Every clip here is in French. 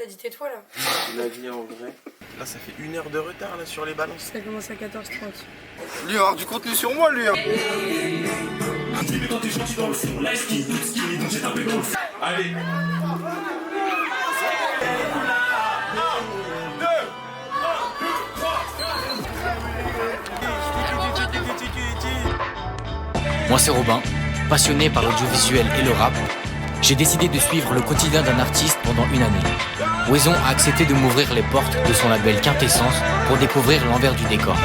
dit tais-toi là. Il a dit en vrai. Là, ça fait 1 heure de retard là sur les balances. Ça commence à 14h30. Lui, avoir du contenu sur moi, lui. Allez. Moi c'est Robin, passionné par l'audiovisuel et le rap. J'ai décidé de suivre le quotidien d'un artiste pendant une année. Wezon a accepté de m'ouvrir les portes de son label Quintessence pour découvrir l'envers du décor.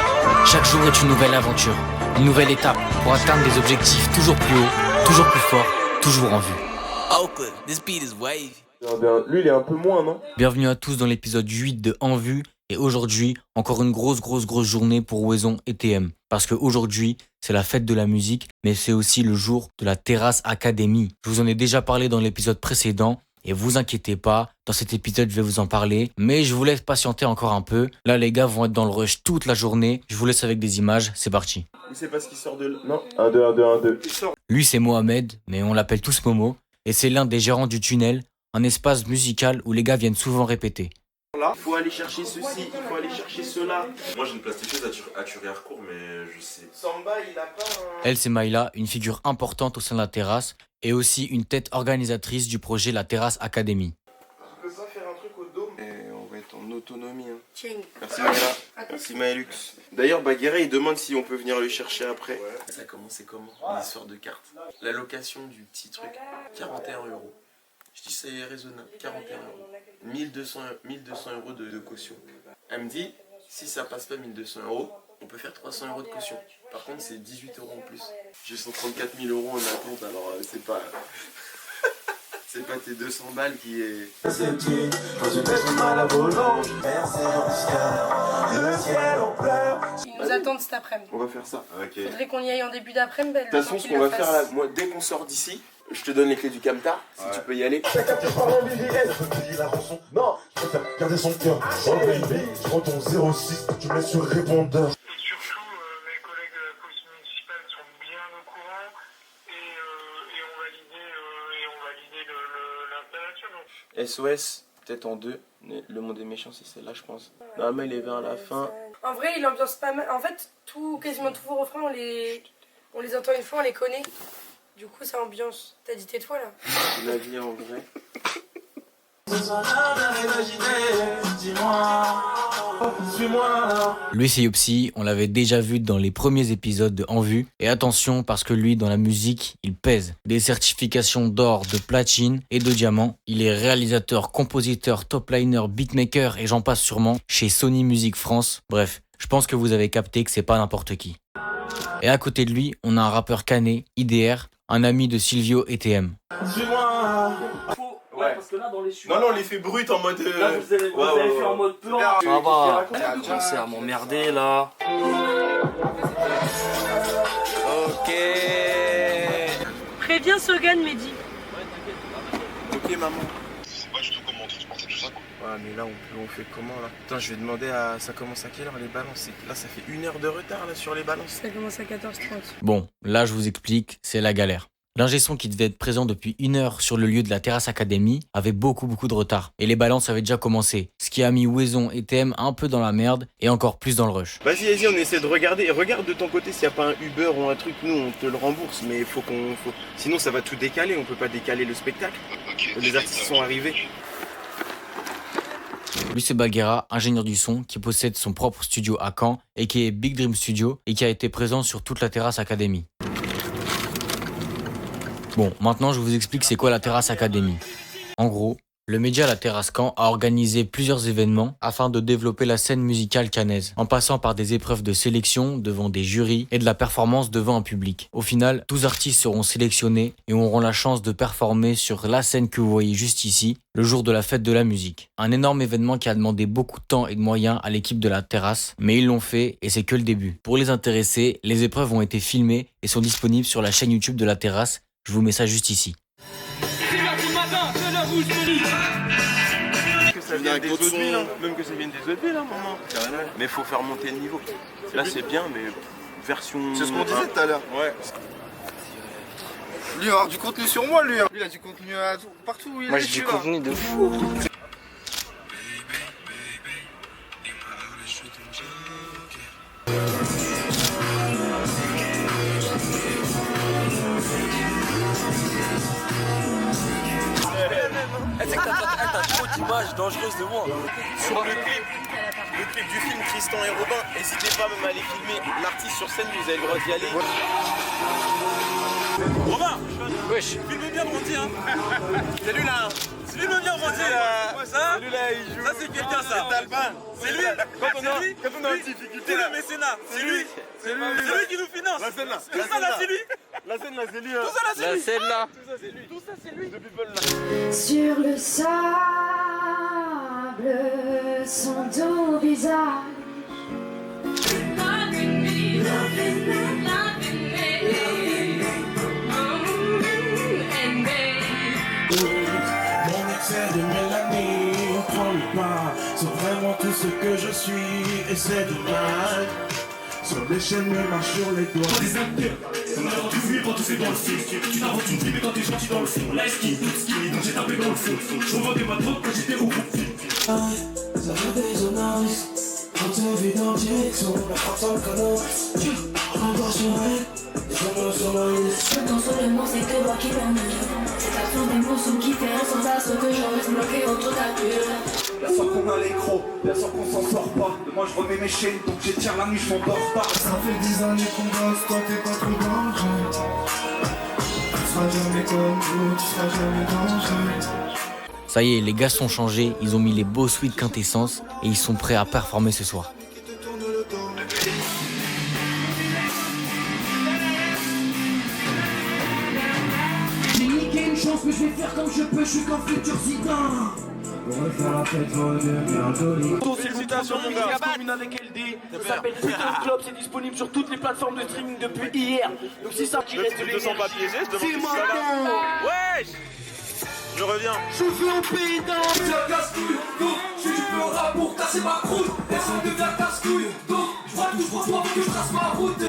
Chaque jour est une nouvelle aventure, une nouvelle étape pour atteindre des objectifs toujours plus hauts, toujours plus forts, toujours en vue. Oakland, this beat is wavy. Lui, il est un peu moins, non? Bienvenue à tous dans l'épisode 8 de En Vue. Et aujourd'hui, encore une grosse journée pour Wezon et TM. Parce qu'aujourd'hui, c'est la fête de la musique, mais c'est aussi le jour de la Terrasse Academy. Je vous en ai déjà parlé dans l'épisode précédent. Et vous inquiétez pas, dans cet épisode, je vais vous en parler. Mais je vous laisse patienter encore un peu. Là, les gars vont être dans le rush toute la journée. Je vous laisse avec des images, c'est parti. Il sait pas ce qui sort de... Non, 1, 2, 1, 2, 1, 2. Lui, c'est Mohamed, mais on l'appelle tous Momo. Et c'est l'un des gérants du Tunnel, un espace musical où les gars viennent souvent répéter. Là, il faut aller chercher ceci, il faut aller chercher cela. Moi j'ai une plasticieuse à Thury-Harcourt, mais je sais. Samba, il a pas un... Elle, c'est Maïla, une figure importante au sein de la terrasse et aussi une tête organisatrice du projet La Terrasse Academy. Tu peux pas faire un truc au dôme? Et on va être en autonomie. Hein. Tiens. Merci Maïla, merci Maëlux. D'ailleurs, Baguera, il demande si on peut venir le chercher après. Ouais. Ça a commencé comment? L'histoire de carte. La location du petit truc, 41 €. Je dis c'est raisonnable, 41 €. 1200 € de caution. Elle me dit, si ça passe pas 1200 €, on peut faire 300 € de caution. Par contre, c'est 18 € en plus. J'ai 134 000 € en attente, alors c'est pas... c'est pas tes 200 balles qui est... Ils nous attendent cet après-midi. On va faire ça. Ok. Faudrait qu'on y aille en début d'après-midi. De toute façon, ce qu'on va faire là, moi, dès qu'on sort d'ici, je te donne les clés du camtar, si tu peux y aller. Non, je préfère garder son cœur. Oh baby, je prends ton 06, tu mets sur répondeur. Et surtout, mes collègues de la police municipale sont bien au courant et ont validé l'installation. SOS, peut-être en 2. Le monde est méchant, c'est celle-là, je pense. Normalement, il est vers la fin. En vrai, il ambiance pas mal. En fait, quasiment tous vos refrains, on les entend une fois, on les connaît. Du coup, ça ambiance. T'as dit tais-toi là. Il a dit en vrai. Lui, c'est Yopsi, on l'avait déjà vu dans les premiers épisodes de En Vue. Et attention, parce que lui, dans la musique, il pèse. Des certifications d'or, de platine et de diamant. Il est réalisateur, compositeur, top liner, beatmaker et j'en passe sûrement chez Sony Music France. Bref, je pense que vous avez capté que c'est pas n'importe qui. Et à côté de lui, on a un rappeur canet, IDR, un ami de Silvio et TM. Suis-moi. Ouais, parce que là, dans les chutes. Non, on les fait brut en mode. Là, vous avez fait en mode plan. Ça va, t'as commencé à m'emmerder là. Ok. Préviens Sogan, Mehdi. Ok, maman. Je sais pas du tout comment transporter tout ça, quoi. Ouais, mais là, on fait comment là? Putain, je vais demander à. Ça commence à quelle heure les balances? Là, ça fait 1 heure de retard là sur les balances. Ça commence à 14h30. Bon, là je vous explique, c'est la galère. L'ingé son qui devait être présent depuis 1 heure sur le lieu de la Terrasse Academy avait beaucoup de retard. Et les balances avaient déjà commencé, ce qui a mis Wezon et TM un peu dans la merde et encore plus dans le rush. Vas-y, on essaie de regarder. Regarde de ton côté s'il n'y a pas un Uber ou un truc. Nous, on te le rembourse, mais il faut qu'on... Sinon, ça va tout décaler. On peut pas décaler le spectacle. Les artistes sont arrivés. Lui c'est Baguera, ingénieur du son, qui possède son propre studio à Caen et qui est Big Dream Studio et qui a été présent sur toute la Terrasse Academy. Bon, maintenant je vous explique c'est quoi la Terrasse Academy. En gros, le média La Terrasse Caen a organisé plusieurs événements afin de développer la scène musicale caennaise, en passant par des épreuves de sélection devant des jurys et de la performance devant un public. Au final, 12 artistes seront sélectionnés et auront la chance de performer sur la scène que vous voyez juste ici, le jour de la fête de la musique. Un énorme événement qui a demandé beaucoup de temps et de moyens à l'équipe de La Terrasse, mais ils l'ont fait et c'est que le début. Pour les intéressés, les épreuves ont été filmées et sont disponibles sur la chaîne YouTube de La Terrasse. Je vous mets ça juste ici. Que ça vienne des autres villes, hein. Même que ça vienne des autres villes, hein, maman. Carrément. Mais faut faire monter le niveau. Là, c'est bien, mais version. C'est ce qu'on disait tout à l'heure. Ouais. Lui, il va avoir du contenu sur moi, lui. Lui, il a du contenu partout où il est. Moi j'ai du contenu de fou. d'image dangereuse de moi. Sur le clip du film Tristan et Robin, n'hésitez pas même à aller filmer l'artiste sur scène, vous avez le droit d'y aller. Romain, Wesh. filme bien Bronzy hein. Salut là. Filme bien Bronzy là. Ça, Celui-là il joue. ça c'est quelqu'un ça. C'est Albin. C'est lui. Quand on C'est lui. est en difficulté C'est là. le mécénat. C'est lui. C'est lui. C'est lui qui nous finance. La scène là. Tout ça là c'est lui. La scène là c'est lui. Tout ça là c'est lui. scène là. Tout ça c'est lui. The people là. Sur le sable, son dos bizarre. Mon excès de mélanine prend le pas sur vraiment tout ce que je suis et c'est dommage. Sur les chaînes, me marche sur les doigts. Des acteurs, on a rendu fuir quand tu fais dans le film. Tu t'inventes une vie, mais quand t'es gentil dans le fond. Là, skin, tout skinny, donc j'ai tapé dans le fond. Je revendais ma drogue quand j'étais au bout. Ça fait résonance, quand t'es vu dans direction, la frappe sans le canon. Encore sur elle, des hommes sur la liste. Le temps seulement, c'est que moi qui permets. C'est la fin des mots qui fait sans astre que j'en reste bloqué entre ta bulle. Bien sûr qu'on a l'écro, bien sûr qu'on s'en sort pas. Mais moi je remets mes chaînes, donc j'étire la nuit, je m'endors pas. Ça fait 10 années qu'on bosse, toi t'es pas trop dans le jeu. Tu seras jamais comme nous, tu seras jamais dans le jeu. Ça y est, les gars sont changés, ils ont mis les beaux suites quintessence et ils sont prêts à performer ce soir. J'ai niqué une chance, mais je vais faire comme je peux, je suis qu'un futur zidane. On va faire la fête, on devient joli. Félicitations mon gars. Commune avec LD. Ça s'appelle Freedom Club, c'est disponible sur toutes les plateformes de streaming depuis hier. Donc si ça qui reste de Ne sens pas piégé, je demande si ça va. Wesh. Je reviens. Je veux un pays d'un. C'est la casse-couille, donc je suis du peu rap pour casser ma croûte. Descends de la casse-couille, donc je vois tout, je vois que je trace ma route.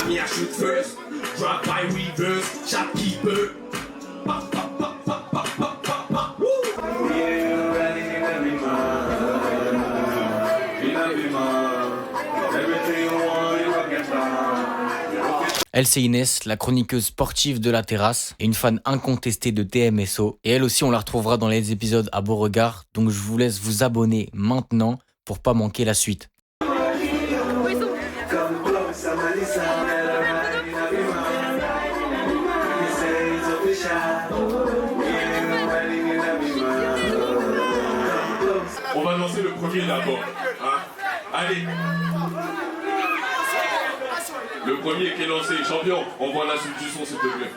Yeah, shoot first, drop by reverse, shopkeeper. Elle, c'est Inès, la chroniqueuse sportive de la terrasse et une fan incontestée de TMSO. Et elle aussi, on la retrouvera dans les épisodes à Beauregard. Donc je vous laisse vous abonner maintenant pour pas manquer la suite. On va lancer le premier d'abord. Hein? Allez. Le premier qui est lancé, champion, on voit la suite du son s'il te plaît.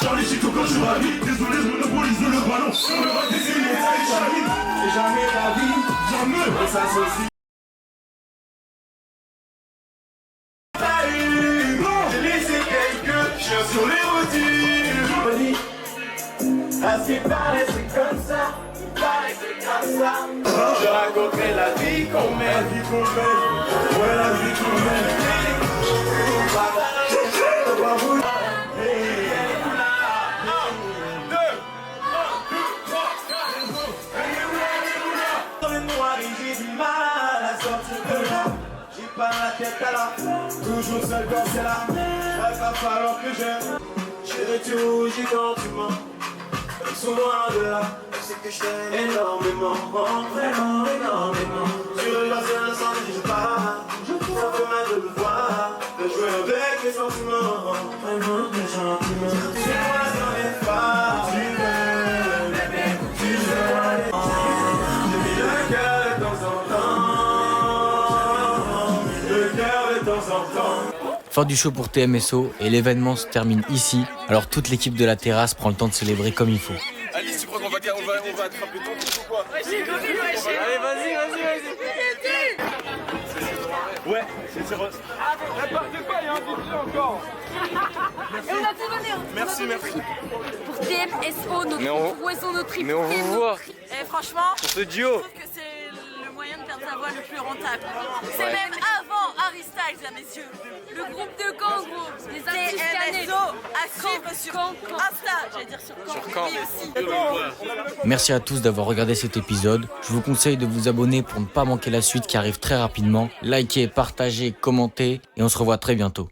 Charlie Chico quand je ravis, désolé je monopolise le ballon. On me va décider les Charlie. C'est jamais la vie, jamais. On s'associe. J'ai laissé quelques chiens sur les routines. À ce qui paraît c'est comme ça, je raconterai la vie qu'on mène, ouais la vie qu'on mène. Dans le noir et j'ai du mal à sortir de là. J'ai pas la tête à la, toujours seul quand c'est là. Il va falloir que j'irai toujours quand tu mens. Souvent de là, je sais que je t'aime énormément, vraiment énormément. Sur le bassin incendie, je pars, ça fait mal de le voir, de jouer avec les sentiments, vraiment des sentiments. C'est moi dans les phares, tu veux, tu veux. J'ai mis le cœur de temps en temps, le cœur de temps en temps. Fin du show pour TMSO et l'événement se termine ici. Alors toute l'équipe de la terrasse prend le temps de célébrer comme il faut. Alice, tu crois qu'on va attraper ton truc ou quoi? J'ai compris, ouais, Allez, vas-y. Ouais, c'est Rose. N'importe quoi, il y a un vidéo encore. Et on a tout donné. Merci. Pour TMSO, notre poisson, notre trip. Mais on vous voit Et franchement, pour ce duo. je trouve que c'est le moyen de perdre sa voix le plus rentable. C'est même avant Harry Styles. mesdames, messieurs. Le groupe de Caen, gros. Les artistes canés. TMSO à suivre sur Insta, j'allais dire sur Caen. Oui, aussi. Merci à tous d'avoir regardé cet épisode. Je vous conseille de vous abonner pour ne pas manquer la suite qui arrive très rapidement. Likez, partagez, commentez et on se revoit très bientôt.